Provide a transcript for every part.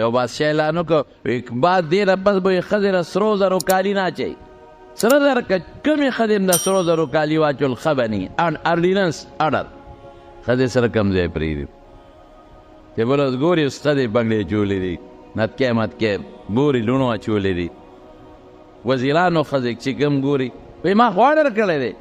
یو بادشاه اعلان وکړ بعد دې نه پس به یې ښځې له سرو زرو کالي نه اچوي سره زر که کومې ښځې م د سرو زرو کالي واچول ښه به نه اردیننس اډر ښځې سره کم ځای پرېږدي چې بل اوس ګوري اوس ښځې بنګړې چولې دي نتکې متکې ګوري لوڼو اچولې دي وزیرانو ښځې چې کوم ګوري وایي ما خو اډر کړی دی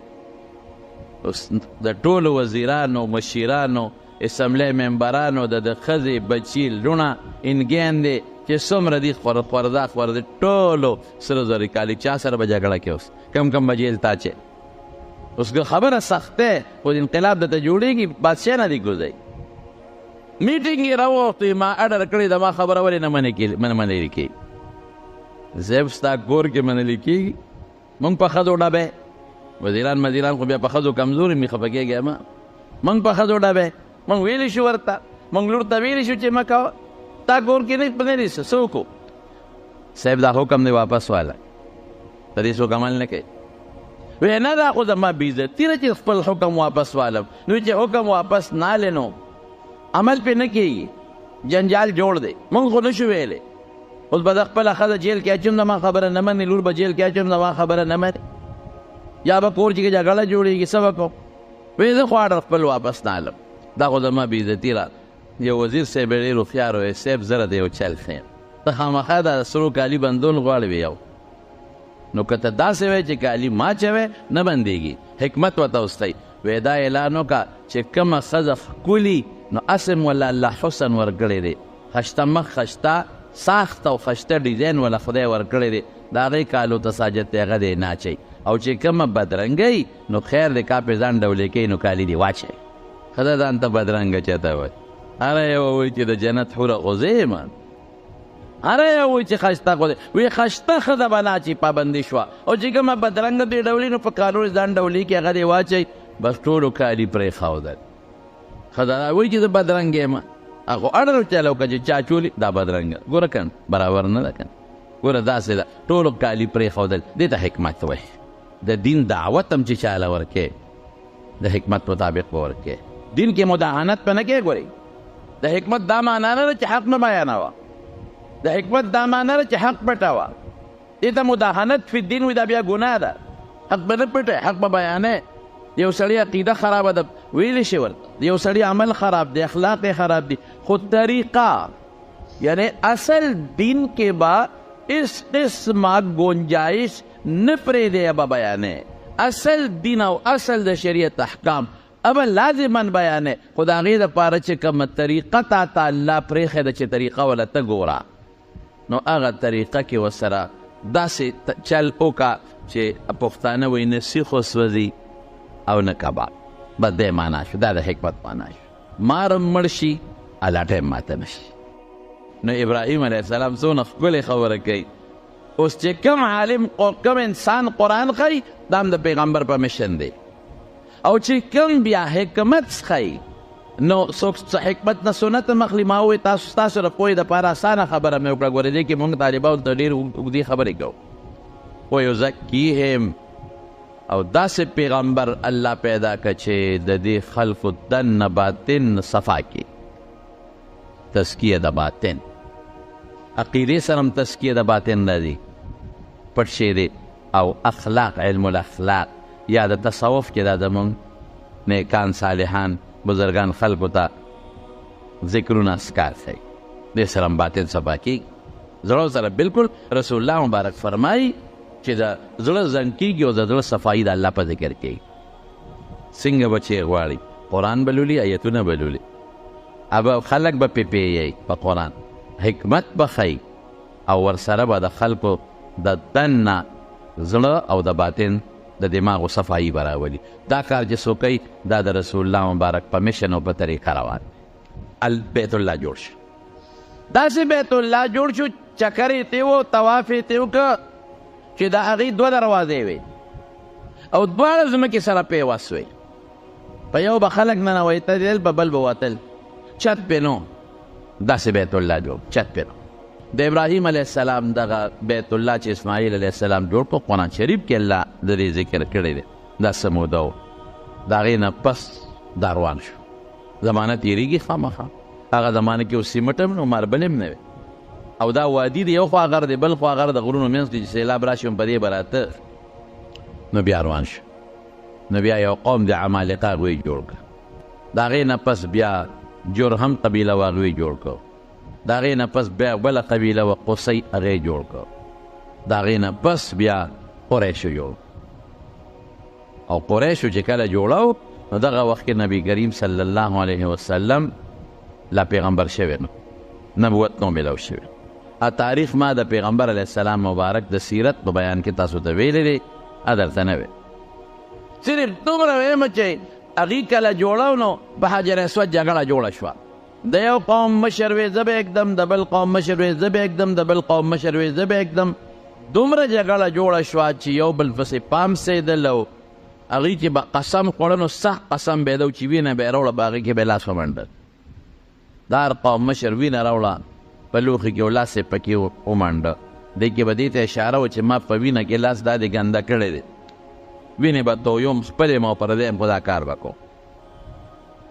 اوس د ټولو وزیرانو مشیرانو اسمبلی ممبرانو د ښځې بچي لوڼه انګیندې چې څومره دي خوردا خورده ټولو سره زرې کالي چا سره به جګړه کې اوس کم کم به جیل تا چې اوس خبره سخت دی خو انقلاب درته جوړېږي بادشاه نه دي ګوزئ میټینګ یې راووښتوي ما اډر کړې ده ما خبره ولې نه منلې کېږي زیب ستا کور کې منلې کېږي موږ په ښځو ډبې وزیران خو بیا په ښځو کمزوري مې خفه کېږي ما موږ په ښځو ډبې موږ ویلی شو ورته موږ لور ته ویلی شو چې مه کوه تا کور کې نه دي څه وکړو صاحب دا حکم دی واپس واله د دې څوک عمل نه کوي وی نه دا خو زما بېعزتي ده چې خپل حکم واپس والم نو چې حکم واپس نالې نو عمل پې نه کېږي جنجال جوړ دی موږ خو نشو ویلی اوس به د خپله ښځه جیل کې اچوم زما خبره نه منې لور به جیل کې اچوم زما خبره نه منې یا به کور چې جګړه جوړېږي څه به کوم وی زه خو اډر خپل واپس نالم دا خو زما بېعزتي را یو وزیر صاحب ډېر هوښیار وی صاحب زه د یو چل ښیم ته خامخا دا سرو کالي بندول غواړې وی یو نو که ته داسې وی چې کالي ما چوی نه بندېږي حکمت ورته اوستی وی دا اعلان وکړه چې کومه ښځه ښکلي نو اسم ولا الله حسن ورکړی دی خشته مخ خشته ساخت او خشته ډیزاین ولا خدای ورکړی دی د هغې کالو ته ساجت دی هغه دی نه اچوي او چې کومه بدرنګۍ نو خیر دی کا پې ځان ډولې کوي نو کالي دی واچوي ښځه ځان ته بدرنګه چاته وایي هره یوه وایي چې د جنت حوره غوزې یم هره یو وایي چې ښایسته غوزې وایي ښایسته ښځه به نه اچي پابندي شوه او چې کومه بدرنګه دې ډولې نو په کالو ځان ډولې کې هغه دی واچوي بس ټولو کالي پرېښودل ښځه وایي چې زه بدرنګه یم هغه اډر چلو که چې چا چولي دا بدرنګه ګوره که برابر نه ده که ګوره داسې ده ټولو کالي پرېښودل دې ته حکمت وایي د دین دعوت هم چې چاله ورکې د حکمت مطابق به ورکې دین کې مداهنت په نه کې ګورئ د حکمت دا معنا نه ده چې حق نه بیانوه د حکمت دا معنا ده چې حق پټوه دې ته مداهنت فی الدین وي دا بیا ګناه ده حق به نه پټوې حق به بیانې یو سړی عقیده خرابه ده ویلی شي ورته یو سړی عمل خراب دی اخلاق یې خراب دي خو طریقه یعنی اصل دین کې به اس قسمه گنجائش نه پرېږدی به بیانې اصل دین او اصل د شریعت احکام اب لازمن بیانې خو د هغې دپاره چې کومه طریقه تا ته الله پرېښې ده چې طریقه وله ته ګوره نو هغه طریقه کې ورسره داسې چل وکړه چې پښتانه وایي نه سیخ وسوځي او نه کباب بس دی معنا شو دا د حکمت معنا شو مارم مړ شي الله ټایم ماته نه شي نو ابراهیم علیه السلام څونه ښکلې خبره کوي اوس چې کوم عالم کوم انسان قرآن ښایي دا هم د پیغمبر په مشن دی او چې کوم بیا حکمت ښایي نو څوک حکمت نه سنت مخلي ما ووایي تاسو ستاسو د پوهې دپاره اسانه خبره مې وکړه ګورې دې کې مونږ طالبانو ته ډېر اوږدې خبرې کوو ویزکیهم او داسې پیغمبر الله پیدا که چې د دې خلقو دننه باطن صفا کړي تزکیه د باطن عقیدې سره هم تزکیه د باطن راځي پټ شی دی او اخلاق علم الاخلاق یا د تصوف کې دا زمونږ نیکان صالحان بزرگان خلقو ته ذکرونه اذکار ښایي دې سره هم باطن صفا کېږي زړو سره بالکل رسول الله مبارک فرمایي چې د زړه زنګ کېږي او د زړه صفایي د الله په ذکر کېږي څنګه به چې غواړي قرآن به لولي ایتونه به لولي اب خلک به پې پیږي په قرآن حکمت به ښایي او ورسره به د خلکو د دننه زړه او د باطن د دماغو صفایي به راولي دا کار چې څوک کوي دا د رسول الله مبارک په مشن او په طریقه روان بیت الله جوړ شو داسې بیت الله جوړ شو چکر یې تېو طواف یې تېو که چې د هغې دوه دروازې وې او دواړه ځمکې سره پیوست وې په یو به خلک ننوتل په بل به وتل چت پې نو داسې بیت الله جوړ چت پې نو د ابراهیم علیه السلام دغه بیت الله چې اسماعیل علیه السلام جوړ په قرآن شریف کې الله د دې ذکر کړی دی دا څه موده و د هغې نه پس دا روان شو زمانه تېرېږي خامخا هغه زمانه کې اوس سیمټ هم نو ماربل هم نه وې او دا وادي دی یو خوا غر دی بل خوا غر د غرونو منځ کې چې سیلاب راشي په دې به راته نو بیا روان شو نو بیا یو قوم د عمالقه هغوی جوړ کړه د هغې نه پس بیا جرهم قبیله و هغوی جوړ کړو د هغې نه پس بیا بله قبیله و قصی هغې جوړ کړو د هغې نه پس بیا قریشو جوړ او قریشو چې کله جوړو نو دغه وخت کې نبی کریم صلی الله علیه وسلم لا پیغمبر شوی نو نبوت نو میلاو شوی تاریخ ما د پیغمبر علیه السلام مبارک د سیرت په بیان کې تاسو ته ویلی دی درته نه وی صرف دومره ویم چې هغې کله جوړو نو په حجر اسود جګړه جوړه شوه د یو قوم مشر وی زه به اکدم د بل قوم مشر وی زه به اکدم د بل قوم مشر وی زه به اکدم دومره جګړه جوړه شوه چې یو بل پسې پام سیدل او هغې چې به قسم خوړه نو سخت قسم به یې دو چې وینه به یې راوړه په هغې کې به یې لاس ومنډل د هر قوم مشر وینه راوړه په لوښي کې لاس یې پکې ومنډه دې کې به دې ته اشاره و چې ما په وینه کې لاس دا دې ګنده کړی دی وینې به تویم خپلې ما پردیم خو دا کار به کوم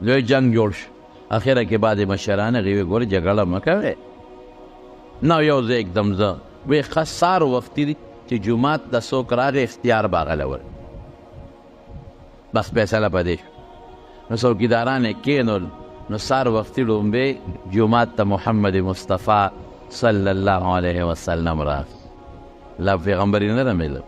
لوی جنګ جوړ شو اخره کې بعد مشران هغې وی ګورې جګړه مه کوئ نه یو زه اکدم زه وی ښه سار وختي دی چې جومات ته څوک راغی اختیار به هغه لور بس فیصله په دې شو نو څوکیداران یې کېنول نو سار وختي لومبې جومات ته محمد مصطفی صلی الله علیه وسلم راغی لا پیغمبري نه رمیله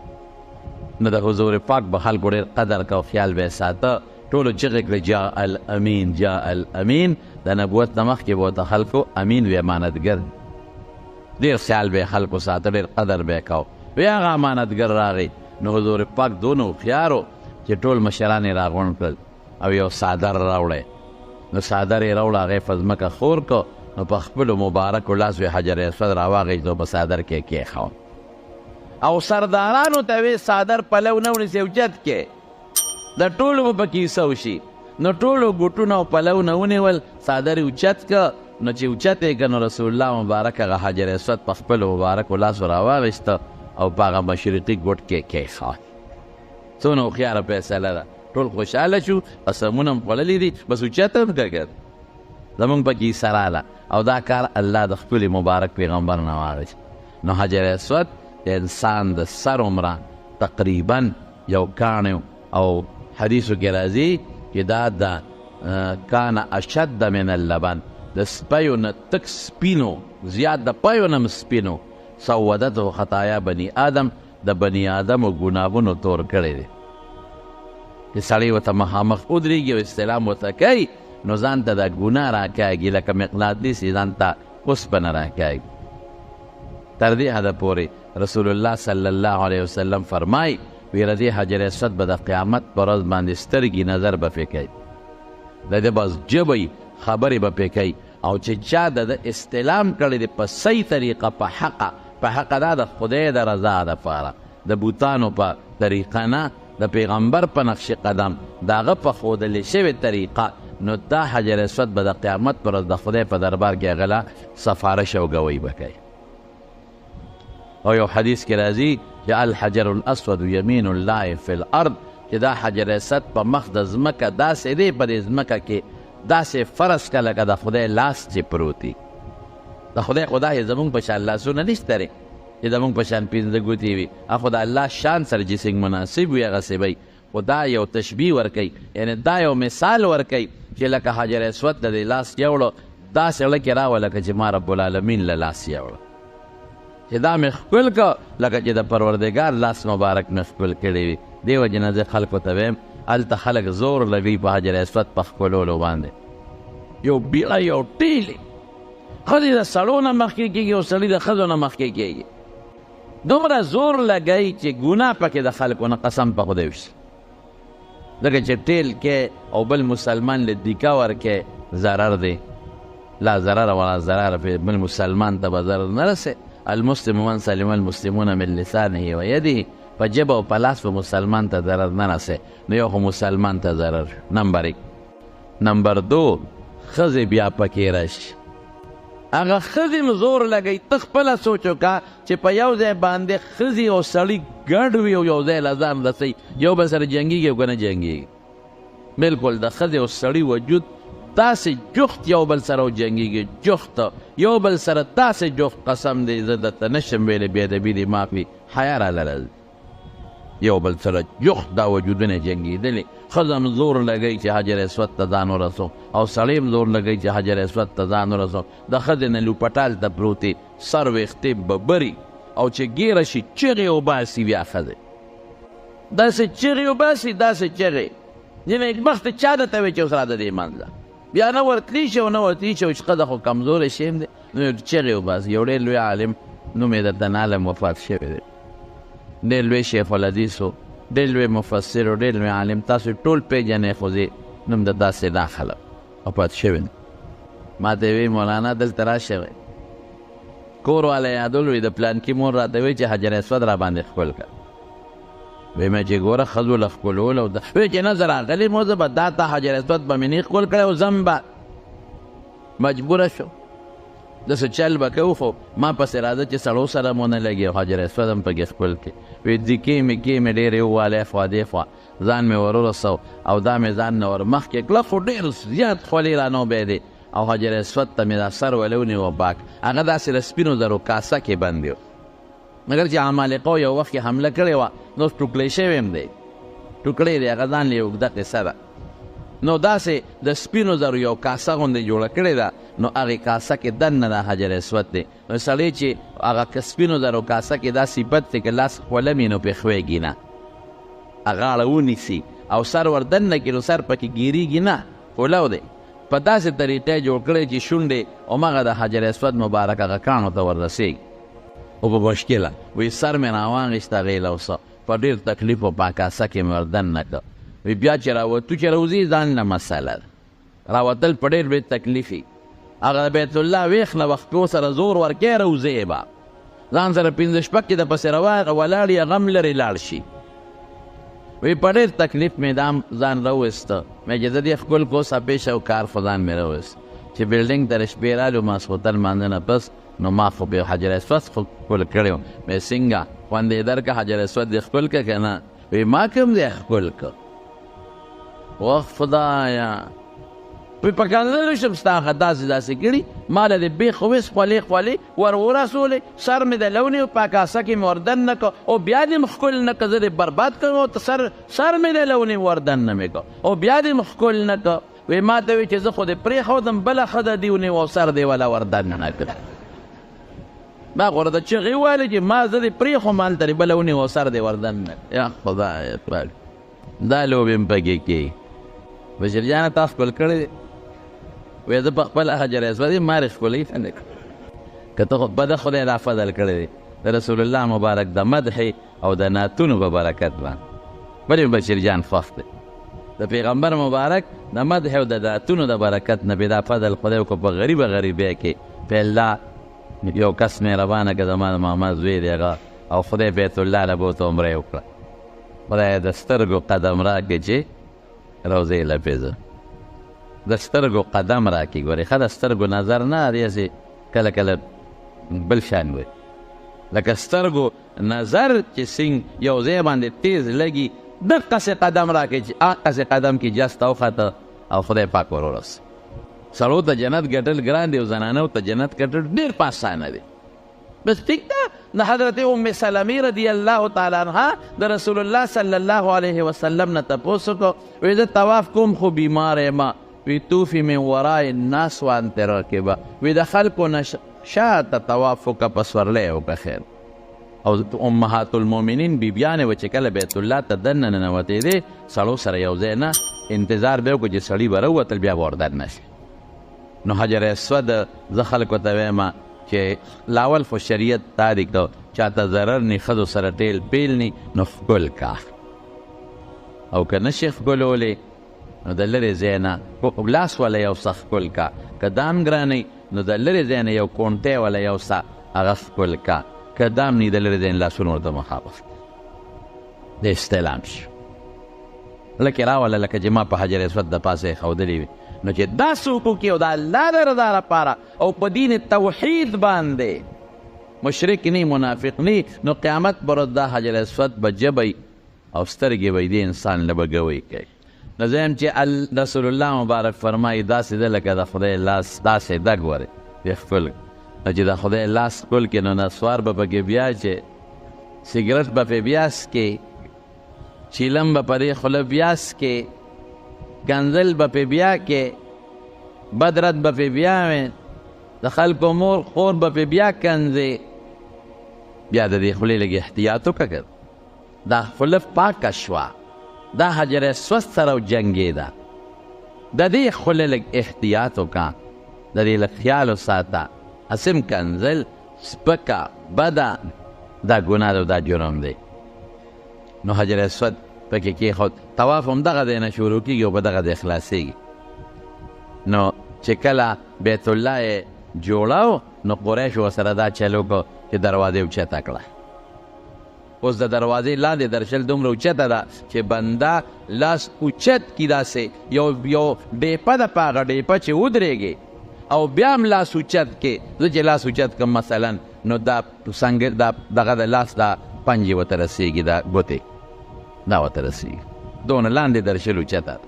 نو د حضور پاک به خلکو ډېر قدر کو خیال به یې ساته ټولو چغې کړې جاء الامین جاء الامین د نبوت نه مخکې به ورته خلکو امین وی امانتګر ډېر خیال به یې خلکو ساته ډېر قدر به یې کو وی هغه امانتګر راغی نو حضور پاک دونه هوښیار و چې ټول مشران یې راغونډ کړل او یو څادر راوړی نو څادر یې راوړه هغې په ځمکه خور کو نو په خپلو مبارکو لاس وی حجر اسود راواغېږدو په څادر کې یې کېښود او سردارانو ته وی څادر پلو نه ونیسئ اوچت کې د ټولو به پکې حصه وشي نو ټولو ګوټونه او پلو نه ونیول څادر یې اوچت که نو چې اوچت یې که نو رسول الله مبارک هغه حجر اسود په خپلو مبارکو لاسو راواغېسته او په هغه مشرقي ګوټ کې کېښود څونه هوښیاره فیصله ده ټول خوشحاله شو قسمونه هم خوړلي دي بس اوچت هم که زمونږ پکې حصه راله او دا کار الله د خپل مبارک پیغمبر نه واغېست نو حجر اسود د انسان د سر عمره تقریبا یو کاڼی او حدیثو کې راځي چې دا د کان اشد من اللبن د سپیو نه تک سپینو زیات د پیو نه سپینو سودته خطایا بني آدم د بني آدمو ګناهونو تور کړی دی چې سړی ورته مخامخ ودرېږي او استلام ورته کوي نو ځان ته دا ګناه راکاږي لکه مقناطیس یې ځان ته اوسپنه راکاږي تر دې حده پورې رسول الله صلی الله علیه وسلم فرمای ویره دې حجر اسود به د قیامت په ورځ باندې سترګې نظر به پرې کوي د ده بس ژبه خبرې به پرې کوي او چې چا د استلام کړی دی په صحیح طریقه په حقه دا د خدای د رضا دپاره د بوتانو په طریقه نه د پیغمبر په نقش قدم د هغه په ښودلې شوې طریقه نو دا حجر اسود به د قیامت پر ورځ د خدای په دربار کې هغه له سفارش او ګوی به کوي او یو حدیث کې راځي چې الحجر الاسود یمین الله فی الارض چې دا حجر اسود په مخ د ځمکه داسې دی په دې ځمکه کې داسې فرض که لکه د خدای لاس چې پروت دی د خدای خدای زمونږ په شان لاسونه نشته دی چې زمونږ په شان پنځه ګوتې وي خو د الله شان سره چې څنګه مناسب وي هغسې به خو دا یو تشبیه ورکوي یعنې دا یو مثال ورکوي چې لکه حجر اسود د دې لاس یوړو داسې زړه کې راوه لکه چې ما رب العالمین له لاس یوړو چې دا مې ښکل که لکه چې د پروردګار لاس مبارک مې ښکل کړی وي دې وجې نه زه خلکو ته ویم هلته خلک زور لګوي په حجر اسود په ښکلولو باندې یو بیړه یو ټیلې ښځې د سړو نه مخکې کېږي او سړي د ښځو نه مخکې کېږي دومره زور لګوي چې ګناه پکې د خلکو نه قسم په خدای وشي ځکه چې ټیل کې او بل مسلمان له دیکا ورکې ضرر دی لا ضرر ولا ضرر بل مسلمان ته به ضرر نه رسې المسلم من سلم المسلمون من لسانه و یده په جبه او په لاس به مسلمان ته ضرر نه رسې نو یو خو مسلمان ته ضرر نمبر 1 نمبر 2 ښځې بیا پکې راشي هغه ښځې م زور لګوي ته خپله سوچ وکړه چې په یو ځای باندې ښځې او سړي ګډ وي او یو ځای له ځان رسوي یو به سره جنګېږي او که نه جنګېږي بلکل د ښځې او سړي وجود داسې جخت یو بل سره وجنګېږي، جخت یو بل سره داسې جخت قسم دی زه درته نشم ویلی بېادبي دې معافي حیا راله یو بل سره جخت دا وجودونه جنګېدلې. ښځه هم زور لګوي چې حجر اسود ته ځان ورسو او سړی هم زور لګوي چې حجر اسود ته ځان ورسو. د ښځې نه لوپټال ته پروتې سر ویښتې ببري او چې ګیره شي چغې وباسي بیا ښځې داسې چغې وباسي داسې چغې ځینې وخت چا درته وایي چې اوس راځه دې منځه بیا نه ورتلی شي او نه ورتلی شي چې ښځه خو کمزوری شی هم دی نو چغې وباسي. یو ډېر لوی عالم نوم یې درته نالم وفات شوی دی، ډېر لوی شیخ الحدیث و، ډېر لوی مفسر و، ډېر لوی عالم، تاسو ټول پېژنئ خو زه نوم د داسې دا خلک وفات شوی دی. ما ته وی مولانا دلته راشه وی کور والا یادول وی د پلانکي مور راته وی چې حجر اسود را باندې ښکل کړه. وی مې چې ګوره ښځو له ښکلول او وی چې نظر راغلی مو زه به دا ته حجر اسود به مې نه ښکل کړی او زم به مجبوره شو داسې چل به کوو خو ما پسې راځه چې سړو سره مو نه لګي او حجر اسود هم پکې ښکل کړي. وی ځکې مې ډېرې ووالی خوا دې خوا ځان مې ور ورسو او دا مې ځان نه ور مخکې کړه خو ډېر زیات خولې رانه وبیدې او حجر اسود ته مې دا سر ولی ونیو پاک هغه داسې له سپینو زرو کاسه کې بند و مګر چې عمالقو یو وخت یې حمله کړې وه نو ټوکلی شوی هم دی ټوکړی دی هغه ځان له یې اوږده قصه ده نو داسې د سپینو زرو یو کاسه غوندې جوړه کړې ده نو هغې کاسه کې دننه دا حجر اسود دی نو سړی چې هغه سپینو زرو کاسه کې دا صفت دی که لاس خولمي نو پې ښویږي نه غاړه ونیسي او سر ور دننه کړي نو سر پکې ګیریږي نه خولو دی په داسې طریقې جوړ کړی چې شونډې هماغه د حجر اسود مبارک هغه کاڼو ته وررسېږي او په مشکله وی سر مې راواغېست هغې لوسه په ډېر تکلیف او په کاسه کې مې ور دننه کړه وی بیا چې راوتو چې راوځي ځان نه مسله ده راوتل په ډېر بې تکلیفي هغه بیت الله ویښ نه وختو سره زور ورکې راوځې به ځان سره پنځه شپږ کې د پسې ولاړ یې غم لرې لاړ شي وی په ډېر تکلیف مې دا ځان راوویسته مې چې زه دې ښکل کو سپېش او کار خو ځان مې راوویست چې بلډینګ ته د شپې رالو ماسخوتن لمانځه نه پس نو ما خو به حجر اسود ښکل کړی و مې څنګه خوند یې درکړه حجر اسود دې ښکل کړه که نه وی ما کوم دې ښکل کړه وخ خدایا وی په کنځلو شم ستا هغه داسې کړي ما له دې بیخ ویس خولې ور ورسولې سر مې د لونې په کاسه کې مې ور دننه کړه او بیا دې م ښکل نه کړه زه دې برباد کړم او سر مې د لونې ور دننه مې کړه او بیا دې م ښکل نه کړه وی ما ته وی چې زه خو دې پرېښودم بله ښځه دې ونیو او سر دې وله ور دننه کړه ما غوره د چغې وویلې چې ما زه دې پرېښوم هلته دې بله ونیو او سر دې ور دننه یا خدایه پاک دا لوبې م پکې کوي بشیر جانه تا ښکل کړی دی وی زه په خپله حجر اسود یې مارې ښکلوي څنګه که ته خو بده خدای دا فضل کړی دی د رسول الله مبارک د مدحې او د نعتونو په برکت باندې ولې بشیر جان خوښ دی د پیغمبر مبارک د مدح او د نعتونو د برکت نه بې دا فضل خدای وکړو په غریبۍ کې په الله یو کس مهربانه که زما د ماما زوی دی هغه او خدای بیت الله له بوته عمره یې وکړه خدای د سترګو قدم راکړي چې روضې لپیزه د سترګو قدم راکړي ګورې ښه د سترګو نظر نه داسې کله کله بل شان وي لکه سترګو نظر چې څنګه یو ځای باندې تیز لګي دقسې قدم راکړي چې هغسې قدم کې جست اوخته او خدای پاک ور ورسي سړو ته جنت ګټل ګران دی او زنانو ته جنت ګټل ډېر په اسانه دی بس ټیک ده د حضرت ام سلمې رضی الله تعالی عنها د رسول الله صلی الله علیه وسلم نه تپوس وکړو وی زه طواف کوم خو بیمار یم وی توفی من ورای الناس وانت راکبه وی د خلکو نه شاته طواف وکړه په سورلی وکړه خیر او امهات المؤمنین بیبیانې وه چې کله بیت الله ته دننه ننوتېدې سړو سره یو ځای نه انتظار به وکړو چې سړي به راووتل بیا به ور دننه شي نو حجر اسود زه خلکو ته وایم چې لاول خو شریعت دا دی که چاته ضرر نی ښځو سره ټیل پیل نی نو ښکل کا او که نشي ښکلولی نو د لرې ځای نه لاس والا یو څه ښکل کا که دا هم ګرانئ نو د لرې ځای نه یو کونټی والا یو څه هغه ښکل کا که دا هم نی د لرې ځای نه لاسونه ورته مخامخ د استعلام شي لکې راوله لکه چې ما په حجر اسود د پاسه یې ښودلې وي نو چې دا څوک وکړي او د الله د رضا لپاره او په دین توحید باندې مشرک نی منافق نی نو قیامت پر ورځ دا حجر اسود به جبی او سترګې به دې انسان له به ګوی کوي نو زه یم چې رسول الله مبارک فرمایي داسې ده لکه د خدای لاس داسې ده ګورې ښکل نو چې د خدای لاس ښکل کړي نو نسوار به پکې بیا چې سګرټ به پې بیا څکې چیلم به پرې خوله بیا څکې کنځل به پې بیا کې بدرت به پې بیا وې د خلکو مور خور به پې بیا کنځې بیا د دې خولې لږ احتیاط وکړه دا خوله پاکه شوه دا حجر اسود سره جنګېده د دې خوله لږ احتیاط وکړه د دې لږ خیال وساته اسم کنځل سپکه بده دا ګناه ده دا جرم دی نو حجر اسود پکې کېښود طواف هم دغه دی نه شروع کېږي او په دغه دی خلاصېږي نو چې کله بیت الله یې جوړاو نو قریشو ورسره دا چل وکړو چې دروازې اوچته کړه اوس د دروازې لاندې درشل دومره اوچته ده چې بنده لاس اوچت کي داسې یو ډیپه ده په هغه ډیپه چې ودرېږي او بیا هم لاس اوچت کې زه چې لاس اوچت کړم مثلا نو دا دغه د لاس دا پنجې ورته رسېږي دا ګوتې دا ورته رسېږي دونه لاندې درشل اوچته ده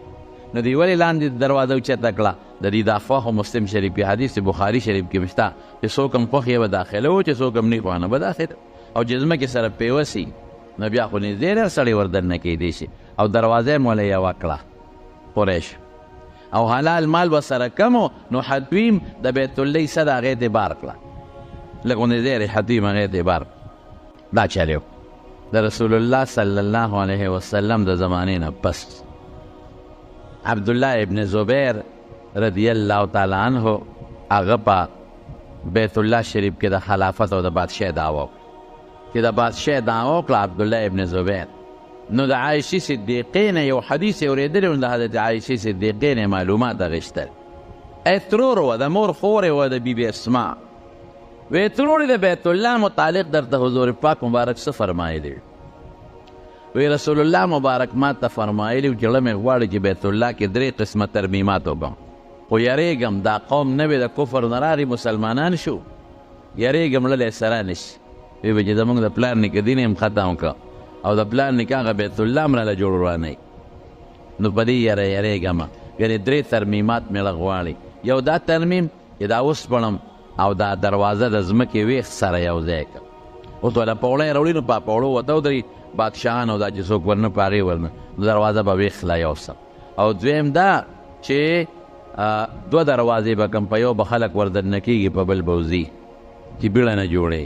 نو دوی ولې لاندې دروازه اوچته کړه د دې د افوا خو مسلم شریف کې حدیث بخاري شریف کې شته چې څوک هم خوښ یې به داخله و چې څوک هم نه خوښ نه به داخله او چې ځمکې سره پیوسي نو بیا خو نږدې ډېر سړی ور دننه کېدی شي او دروازه یې موله یوه کړه قریش او حلال مال ورسره کم و نو حتویم د بیت الله ایسه د هغې دې بار کړه لږ غوندې دی حتویم هغې دې بار دا چل یو د رسول الله صلی الله علیه وسلم د زمانې نه پس عبدالله ابن زبیر رضی الله تعالی عنه هغه په بیت الله شریف کې د خلافت او د بادشاه دعوا وکړه چې د بادشاه دعوا وکړه عبدالله ابن زبیر نو د عایشې صدیقې نه یو حدیث یې اورېدلی و د حضرت عایشې صدیقې نه معلومات اخیستل ترور وه د مور خورې وه د بیبي اسما وی ترور د بیت الله متعلق درته حضور پاک مبارک څه فرمایلی وی رسول الله مبارک ما ته فرمایلی و چې زړه مې غواړي چې بیت الله کې 3 قسمه ترمیمات وکړم خو یریږم دا قوم نه وي د کفر نه راغلي مسلمانان شو یریږم للی سره نشي وی به چې زموږ د پلار نیکه دین هم ختم کړه او د پلار نیکه هغه بیت الله هم راله جوړ ورانی نو په دې یریږم یعنې 3 ترمیمات مې له غواړي یو دا ترمیم چې دا وسپړم او دا دروازه د ځمکې ویښ سره یو ځای کړم اوس وله پوړی راوړي نو په پوړو ورته ودري بادشاهان او دا چې څوک ورنه په هغې ورنه دروازه به ویښ لا یوسم او دویم دا چې 2 دروازې به کم په یو به خلک وردننه کېږي په بل به وځي چې بیړه نه جوړې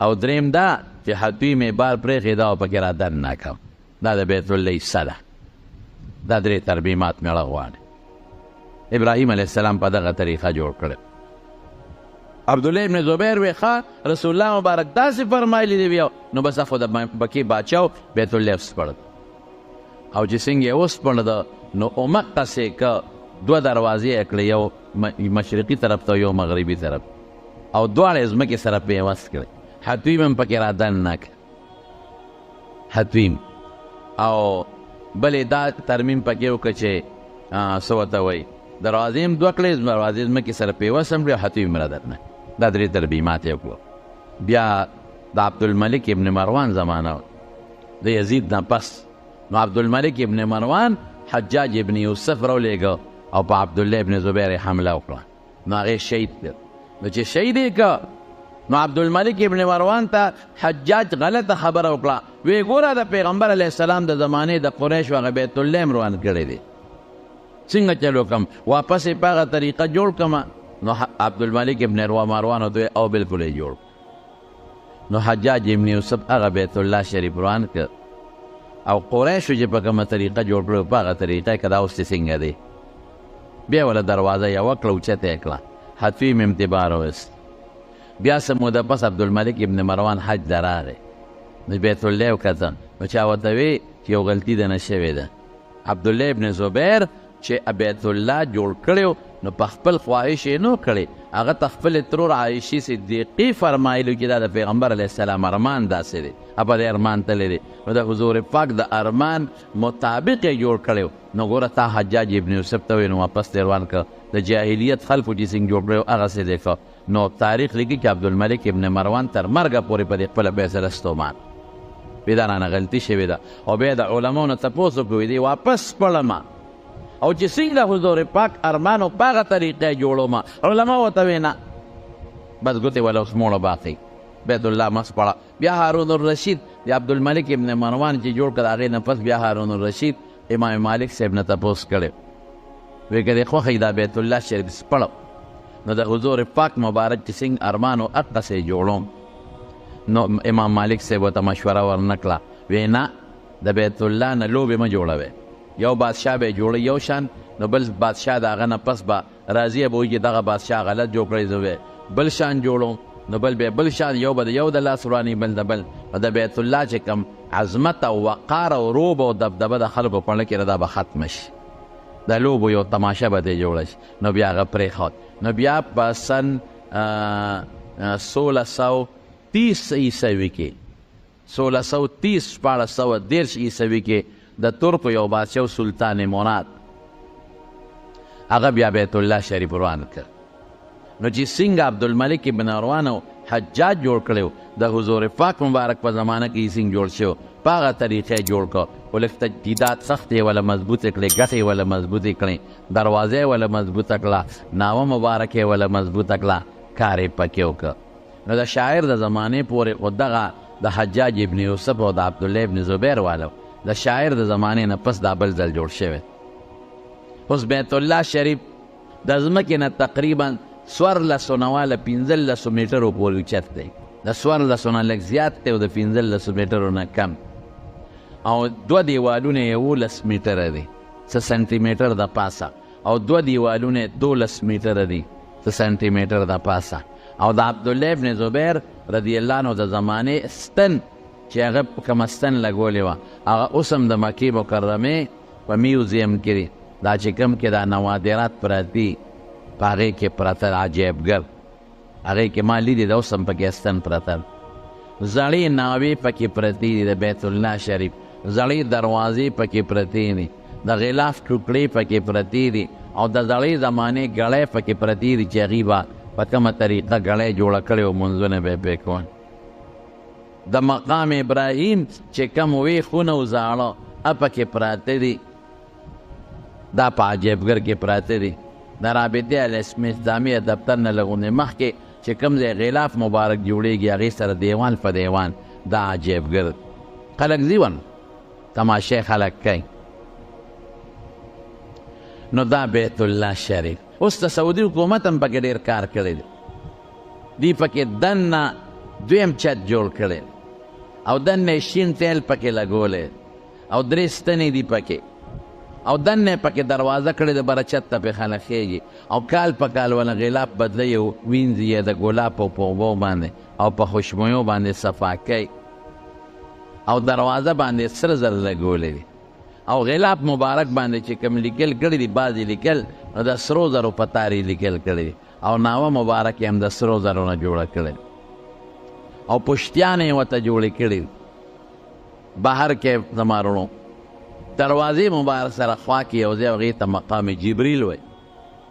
او دریم دا چې حتویم یې بار پرېښې دا او پکې را دننه کړم دا د بیت الله حصه ده دا 3 ترمیمات مې غواړي ابراهیم علیه السلام په دغه طریقه جوړ کړی عبدالله ابن زبیر وی ښه رسول الله مبارک داسې فرمایلی دی بیا نو بس خو د مکې باچاو بیت الله وسپړل او چې څنګه یې وسپړل نو همقسې که 2 دروازې یې کړې یو مشرقي طرف ته یو مغربي طرف او دواړه ځمکې سره پیوست کړې حتویم هم پکې را دننه کړه حتویم او بلې دا ترمیم پکې وکړه چې څه ورته وایي دروازې هم 2 کړې دروازې ځمکې سره پیوست هم کړې او حتویم را دننه دا 3 ترمیمات یې وکړو بیا د عبدالملک ابن مروان زمانه د یزید نه پس نو عبدالملک ابن مروان حجاج ابن یوسف راولېږه او په عبدالله ابن زبیر حمله وکړه نو هغې شهید کړ نو چې شهید یې کړه نو عبدالملک ابن مروان ته حجاج غلطه خبره وکړه وی ګوره د پیغمبر علیه السلام د زمانې د قریشو هغه بیت الله هم روان کړی دی څنګه چل وکړم واپس یې په هغه طریقه جوړ کړم نو عبدالملک ابن مروان دوی او بلکل یې جوړ نو حجاج ابن یوسف هغه بیت الله شریف روان کړ او قریشو چې په کومه طریقه جوړ کړو په هغه طریقه که دا اوس څنګه دی بیا وله دروازه یوه کړه اوچته یې کړه حتویم هم ترې بار وویست بیا څه موده پس عبدالملک ابن مروان حج ته راغی نو بیت الله یې وکتل نو چا ورته وی چې یو غلطي دنه شوې ده عبدالله ابن زبیر چې بیت الله جوړ کړی نو په خپل خواهش یې نو کړی هغه ته خپل ترور عایشې صدیقې فرمایلو چې دا د پیغمبر علیه السلام ارمان داسې دی په دې ارمان تللی دی نو د حضور پاک د ارمان مطابق یې جوړ کړی نو ګوره تا حجاج ابن یوسف ته وی نو واپس ترې روان کړه د جاهلیت خلکو چې څنګه جوړ کړی هغسې دی ښه نو تاریخ لیکي چې عبدالملک ابن مروان تر مرګه پورې په دې خپله فیصله ستومان وی دا رانه غلطي شوې ده او بیا د علماو نه تپوس وکړو دی واپس پړمه او چې څنګه د حضور پاک ارمانو په هغه طریقې جوړومه علما ورته وی نه بس ګوتې وله اوس موړه باقي بیت الله مس پړه بیا هارون الرشید د عبدالملک ابن مروان چې جوړ کړ د هغې نه پس بیا هارون الرشید امام مالک صاحب نه تپوس کړی وی که دې خوښوي دا بیت الله شریف سپړو نو د حضور پاک مبارک چې څنګه ارمانو هغسې جوړوم نو امام مالک صاحب ورته مشوره ورنکړه وی نه د بیت الله نه لوبې مه جوړوئ یو بادشاه به جوړی یو شان نو بل بادشاه د هغه نه پس به راضي به وایي چې دغه بادشاه غلط جوړ کړی زه به بل شان جوړوم نو بل به بل شان یو به د یو د لاس ورانی بل د بل د بیت الله چې کوم عظمت او وقار او روب او دبدبه د خلکو په زړه کې دا به ختمه شي د لوبو یو تماشه به ترې جوړه شي نو بیا هغه پرېښود نو بیا په سن 1630 عیسوي کې 1630 1410 عیسوي کې د ترکو یو بادشاه سلطان مراد هغه بیا بیت الله شریف روان کړ نو چې څنګه عبدالملک ابن مروان او حجاج جوړ کړی د حضور پاک مبارک په زمانه کې څنګه جوړ شو په هغه طریقې جوړ کړ خو لږ تجدیدات سختې وله مضبوطې کړې ګټې وله مضبوطې کړې دروازې وله مضبوطه کړه ناوه مبارکې وله مضبوطه کړه کار یې پکې وکړه نو د شاعر د زمانې پورې خو دغه د حجاج ابن یوسف او د عبدالله ابن زبیر والو د شاعر د زمانې نه پس دا بل ځل جوړ شوی اوس بیت الله شریف د ځمکې نه تقریبا 1400 1500 میټرو پورې اوچت دی د 1400 نه لږ زیات دی او د 1500 میټرو نه کم او دوه دیوالونه یې 11 میټره دي 6 سانتي میټر د پاسه او دوه دیوالونه 12 میټره دي 6 سانتي میټر د پاسه او د عبدالله ابن زبیر رضی الله عنه د زمانې ستن چې هغه کومه ستن لګولې وه هغه اوس هم د مکې مکرمې په میوزیم کې دا چې کوم کې دا نوادرات پراته دي په هغې کې پراته عجیبګر هغې کې ما لیدې د اوس هم پکې ستن پراته زړې ناوې پکې پرتې دي د بیت الله شریف زړې دروازې پکې پرتې دي د غلاف ټوکړې پکې پرتې دي او د زړې زمانې ګړۍ پکې پرتې دي چې هغې به په کومه طریقه ګړۍ جوړه کړې او منځونه به یې پرې کول د مقام ابراهیم چې کوم ویښونه او زاړه پکې پراته دي دا په عجیبګر کې پراته دي د رابطې اسلامیه دفتر نه لږ مخکې چې کوم ځای غلاف مبارک جوړېږي هغې سره دیوان په دیوان دا عجیبګر خلک ځي تماشې خلک کوي نو دا بیت الله شریف اوس د سعودي حکومت هم پکې ډېر کار کړی دی دوی پکې دننه دویم چت جوړ کړی او دننه یې شین تیل پکې لګولی او 3 ستنې دي پکې او دننه یې پکې دروازه کړې د بره چت ته پې خلک خیږي او کال په کال ونه غلاف بدلوي او وینځي یې د ګلاب په اوبو باندې او په خوشبویو باندې صفا کوي او دروازه باندې سره زر لګولی دي او غلاف مبارک باندې چې کوم لیکل کړي دي بعضې لیکل نو د سرو زرو په تارې لیکل کړي دي او ناوه مبارک هم د سرو زرو نه جوړه کړې او پشتیانې یې ورته جوړې کړي بهر کې زما وروڼو دروازې مبارک سره خوا کې یو ځای هغې ته مقام جبریل وایي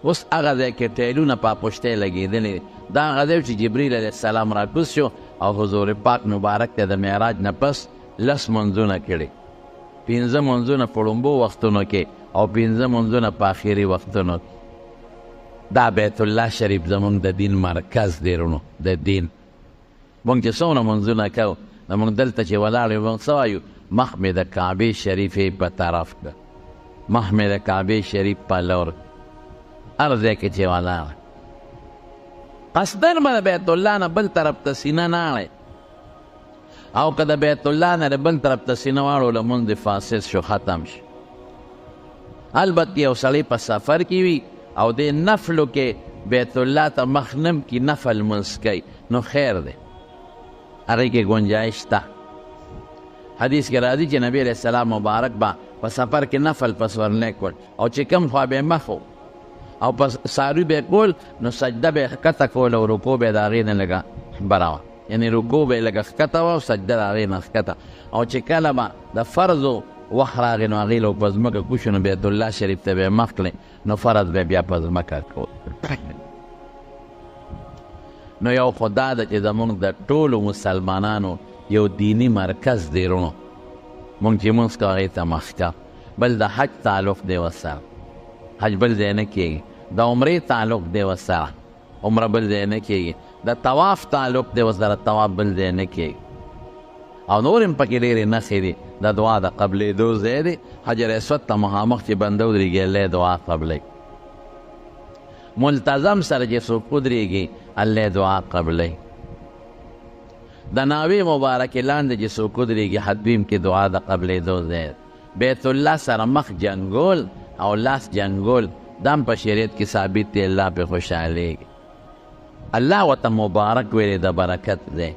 اوس هغه ځای کې ټیلونه په پشتۍ لګېدلې دا هغه ځای چې جبریل علیه السلام راکوز شو او حضور پاک مبارک ته د معراج نه پس 10 منځونه کړي 15 منځونه په لومبو وختونو کې او 15 منځونه په آخري وختونو کې دا بیت الله شریف زمونږ د دین مرکز دی وروڼو د دین مونږ چې څومره منځونه کوو د مونږ دلته چې ولاړ یو مونږ څه وایو مخ مې د کعبې شریفې په طرف کړه مخ مې د کعبې شریف په لور هر ځای کې چې ولاړ قصدن به د بیت الله نه بل طرف ته سینه نه اړئ او که د بیت الله نه د بل طرف ته سینه واړو لمونځ د فاسد شو ختم شو البته یو سړی په سفر کې وي او د نفلو کې بیت الله ته مخ نم کې نفل منځ کوي نو خیر دی هغې کې گنجایش شته حدیث کې راځي چې نبی علیه السلام مبارک به په سفر کې نفل پس ورنی کول او چې کم خوا به مخ او پس ساروی به کول نو سجده به ښکته کول او رکوع به د هغې نه لږه بره وه یعنې رکوع به یې لږه ښکته وه او سجده د هغې نه ښکته او چې کله به د فرضو وخت راغی نو هغې له په ځمکه کوشو نو بیت الله شریف ته به یې مخ کړی نو فرض به بیا په ځمکه کول نو یو خدا ده چې زمونږ د ټولو مسلمانانو یو دینی مرکز دی رونو، مونږ چې مونځ کوو هغې ته مخکه. بل د حج تعلق دی ورسره، حج بل ځای نه کېږي. د عمرې تعلق دی ورسره، عمره بل ځای نه کېږي. د طواف تعلق دی ورسره، طواف بل ځای نه کېږي. او نور هم پکې ډېرې نښې دي. د دعا د قبلېدو ځای دی، حجر اسود ته مخامخ چې بنده ودرېږي الله دعا قبلوي. ملتظم سره چې څوک ودرېږي الله دعا قبلوي. د ناوې مبارکې لاندې چې څوک ودرېږي حدویم کې دعا د قبلېدو ځای. بیت الله سره مخ جنګول او لاس جنګول دا هم په شریعت کې ثابت دی، الله پې خوشحالېږي. الله ورته مبارک ویلی د برکت دی.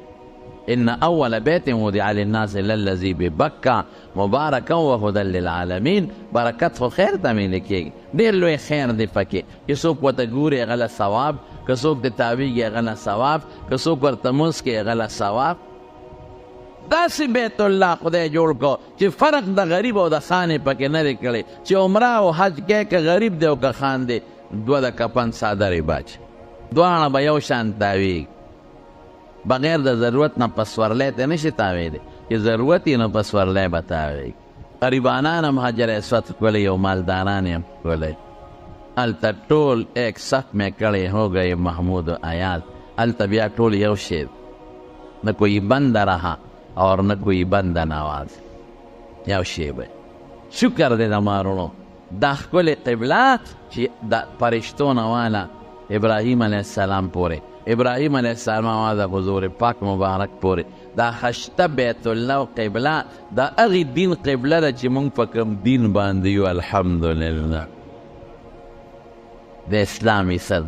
ان اول بیت وضع للناس للذي ببکه مبارکا وهدى للعالمین. برکت خو خیر ته ویل کېږي، ډېر لوی خیر دی پکې. که څوک ورته ګوري هغه له ثواب، که څوک د تاویږي هغه له ثواب، که څوک ورته مونځ کوي هغه له ثواب. داسې بیت الله خدای جوړ کو چې فرق د غریب او د خان پکې نه دی کړی، چې عمره او حج کې که غریب دی او که خان دی، دوه د کفن څادرې باچ دواړه به یو شان تاویږي. بغیر د ضرورت نه په سورلی ته نشي تاویدی، چې ضرورت یې نه په سورلی به تاویږي. غریبانان هم حجر اسود ښکلی او مالداران یې هم ښکلی. هلته ټول ایک صف میں کړی ہو گئے محمود و ایاز. هلته بیا ټول یو شی، نه کوئی بند رہا اور نه کوئی بند نواز، یو شی به. شکر دی د مارونو دا ښکلې قبله چې د فرشتو نه واله ابراهیم علیه السلام پورې، ابراهیم علیه السلام واده حضور پاک مبارک پورې دا خشته بیت الله قبله د هغې دین قبله ده چې مونږ په کوم دین باندې یو. الحمدلله د اسلام عیسد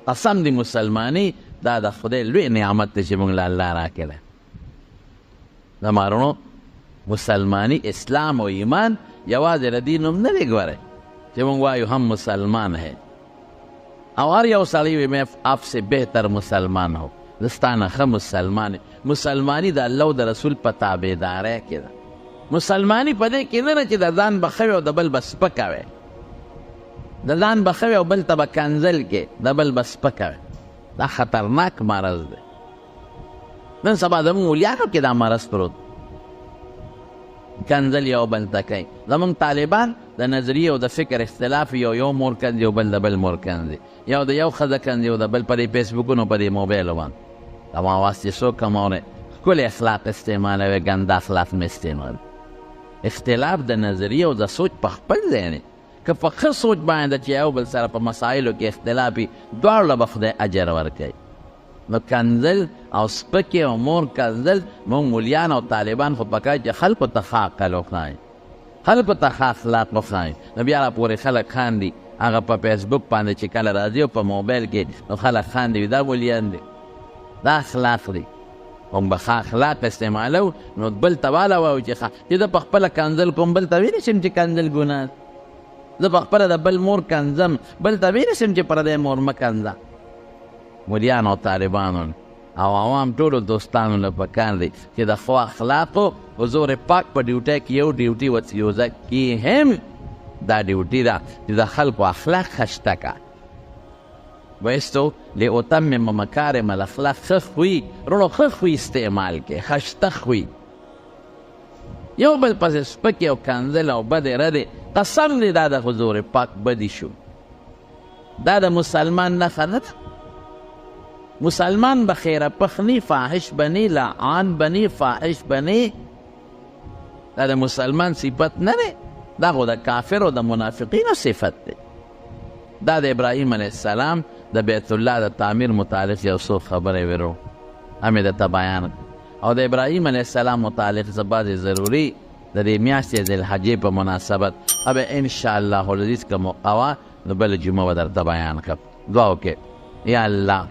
قسم دی مسلمانی دا د خدای لوی نعمت دی چې مونږ له الله راکړی. د مارونو مسلمانی اسلام و ایمان یوازې د دین نوم نه دی ګورئ چې مونږ وایو هم مسلمان ہے او هر یو سړی وي میں آپ سے بہتر مسلمان ہو، دستانه ښه مسلمان. مسلمانی د الله او د رسول په تابعدارۍ کې ده. مسلمانی په دې کې نه ده چې د ځان به ښه وي او د بل به سپکه وي، د ځان به ښه وي او بل ته به کنځل کې د بل به سپکه وي. دا خطرناک مرض دی. نن سبا زموږ مولیانو کې دا مرض پروت، کنځل یو بل ته کوي. زموږ طالبان د نظریې او د فکر اختلاف یو مور کندي او بل د بل مور کندي، یو د یو ښځه کندي او د بل په دې فیسبوکونو په دې موبایلو باندې د ماواسطې څوک کمولی ښکلي اخلاق استعمالوي، ګنده اخلاق مې استعمال. اختلاف د نظریې او د سوچ په خپل ځای دی. که په ښه سوچ باندې چې یو بل سره په مسایلو کې اختلاف وي، دواړو له به خدای اجر ورکوي. نو کنځل او سپکې او مور کنځل مونږ مولیان او طالبان خو پکار چې خلکو ته ښه عقل وښایي، خلکو ته ښه اخلاق وښایي. نو بیا راپورې خلک خاندي هغه په فیسبوک باندې چې کله راځي او په موبایل کې نو خلک خاندي دا مولیان دي. دا اخلاق دی. مونږ به ښه اخلاق استعمالو نو بل ته واله وایو چې زه په خپله کنځل کوم، بل ته ویلی شم چې کنځل ګناه. زه په خپله د بل مور کنځم، بل ته ویلی شم چې پردی مور مه کنځه. مولیان او طالبانو او عوام ټولو دوستانو له پکار دی چې د ښو اخلاقو حضور پاک په ډیوټۍ کې یو ډیوټي وسیوزه کې هم دا ډیوټي ده چې د خلکو اخلاق خشته که. وایستو لأتمم مکارم الاخلاق. ښه خوی رونو ښه خوی استعمال کې، خشته خوی. یو بل پسې سپکې او کنځل او بدې ردې قسم دی دا د حضور پاک بدي شو. دا د مسلمان نښه نه ده. مسلمان بخیره پخنی، فاحش بنی، لعان بنی، فاحش بنی. دا د مسلمان صفت نه دی، دا خو د کافر او د منافقینو صفت دی. دا د ابراهیم علیه السلام د بیت الله د تعمیر متعلق یو څو خبرې ورو همې درته بیان. او د ابراهیم علیه السلام متعلق څه بعضې ضروري د دې میاشتې ذوالحجې په مناسبت به انشاءالله العزیز که موقع وه نو بله جمعه به درته بیان کړم. دعا وکړئ یا الله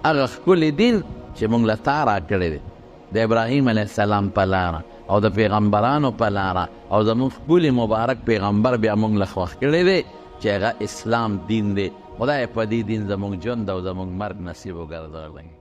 هغه ښکلی دین چې موږ له تا راکړی دی د ابراهیم علیه السلام په لاره او د پیغمبرانو په لاره او زموږ ښکلي مبارک پیغمبر بیا موږ له خوښ کړی دی چې هغه اسلام دین دی. خدای په دې دین زموږ ژوند او زموږ مرګ نصیب وګرځولی.